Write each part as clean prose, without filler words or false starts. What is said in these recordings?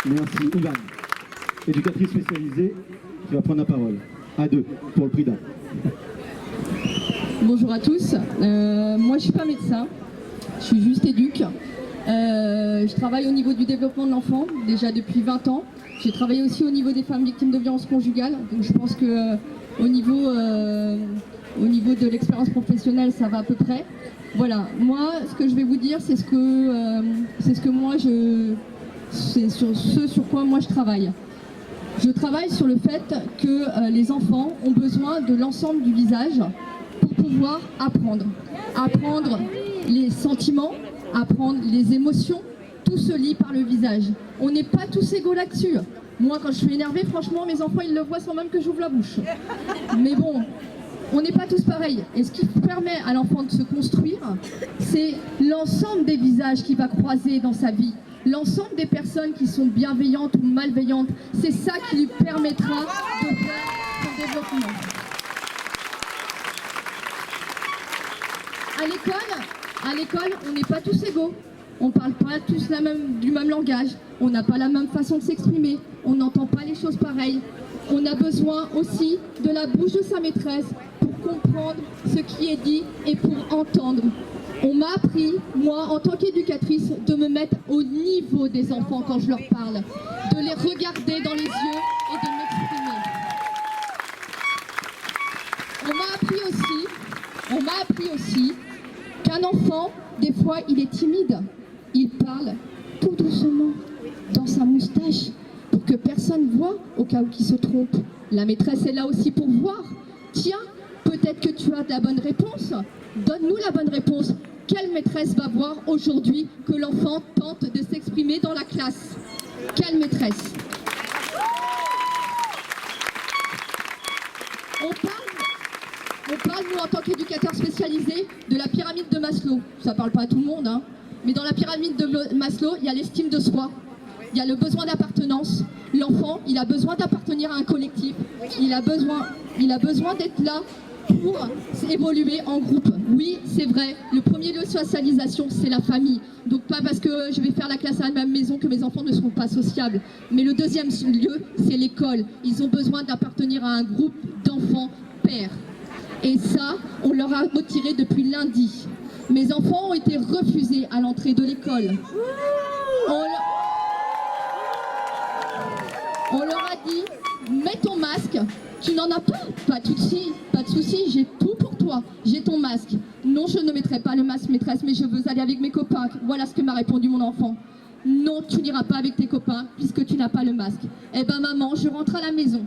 Merci. Ouvane, éducatrice spécialisée, qui va prendre la parole. À deux, pour le prix d'un. Bonjour à tous. Moi, je suis pas médecin. Je suis juste éduque. Je travaille au niveau du développement de l'enfant, déjà depuis 20 ans. J'ai travaillé aussi au niveau des femmes victimes de violences conjugales. Donc je pense que au niveau de l'expérience professionnelle, ça va à peu près. Voilà. Moi, ce que je vais vous dire, c'est ce sur quoi moi je travaille. Je travaille sur le fait que les enfants ont besoin de l'ensemble du visage pour pouvoir apprendre. Apprendre les sentiments, apprendre les émotions, tout se lie par le visage. On n'est pas tous égaux là-dessus. Moi, quand je suis énervée, franchement, mes enfants, ils le voient sans même que j'ouvre la bouche. Mais bon, on n'est pas tous pareils. Et ce qui permet à l'enfant de se construire, c'est l'ensemble des visages qu'il va croiser dans sa vie. L'ensemble des personnes qui sont bienveillantes ou malveillantes, c'est ça qui lui permettra de faire son développement. À l'école, on n'est pas tous égaux. On ne parle pas tous du même langage. On n'a pas la même façon de s'exprimer. On n'entend pas les choses pareilles. On a besoin aussi de la bouche de sa maîtresse pour comprendre ce qui est dit et pour entendre. On m'a appris, moi, en tant qu'éducatrice, de me mettre au niveau des enfants quand je leur parle, de les regarder dans les yeux et de m'exprimer. On m'a appris aussi qu'un enfant, des fois, il est timide. Il parle tout doucement dans sa moustache pour que personne ne voit au cas où il se trompe. La maîtresse est là aussi pour voir. Tiens, peut-être que tu as la bonne réponse. Donne-nous la bonne réponse. Quelle maîtresse va voir aujourd'hui que l'enfant tente de s'exprimer dans la classe? Quelle maîtresse? On parle, nous, en tant qu'éducateurs spécialisés, de la pyramide de Maslow. Ça ne parle pas à tout le monde, hein. Mais dans la pyramide de Maslow, il y a l'estime de soi. Il y a le besoin d'appartenance. L'enfant, il a besoin d'appartenir à un collectif. Il a besoin d'être là pour évoluer en groupe. Oui, c'est vrai, le premier lieu de socialisation, c'est la famille. Donc pas parce que je vais faire la classe à la même maison que mes enfants ne seront pas sociables. Mais le deuxième lieu, c'est l'école. Ils ont besoin d'appartenir à un groupe d'enfants pairs. Et ça, on leur a retiré depuis lundi. Mes enfants ont été refusés à l'entrée de l'école. On leur a dit, mets ton masque, tu n'en as pas de souci, j'ai tout pour toi, j'ai ton masque. Non, je ne mettrai pas le masque, maîtresse, mais je veux aller avec mes copains. Voilà ce que m'a répondu mon enfant. Non, tu n'iras pas avec tes copains, puisque tu n'as pas le masque. Eh ben maman, je rentre à la maison.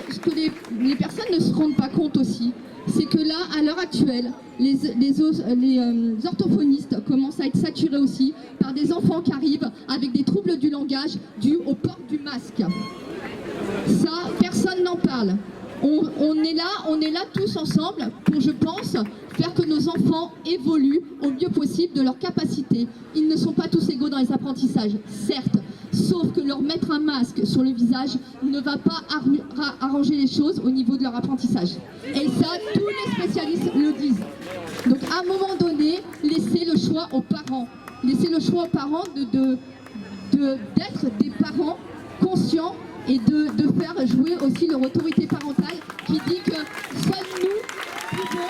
Ce que les personnes ne se rendent pas compte aussi, c'est que là, à l'heure actuelle, les orthophonistes commencent à être saturés aussi par des enfants qui arrivent avec des troubles du langage dus au port du masque. Ça, personne n'en parle. On est là tous ensemble pour, je pense, faire que nos enfants évoluent au mieux possible de leurs capacités. Ils ne sont pas tous égaux dans les apprentissages, certes. Sauf que leur mettre un masque sur le visage ne va pas arranger les choses au niveau de leur apprentissage. Et ça, tous les spécialistes le disent. Donc à un moment donné, laissez le choix aux parents. Laissez le choix aux parents d'être des parents conscients et de faire jouer aussi leur autorité parentale qui dit que seuls nous pouvons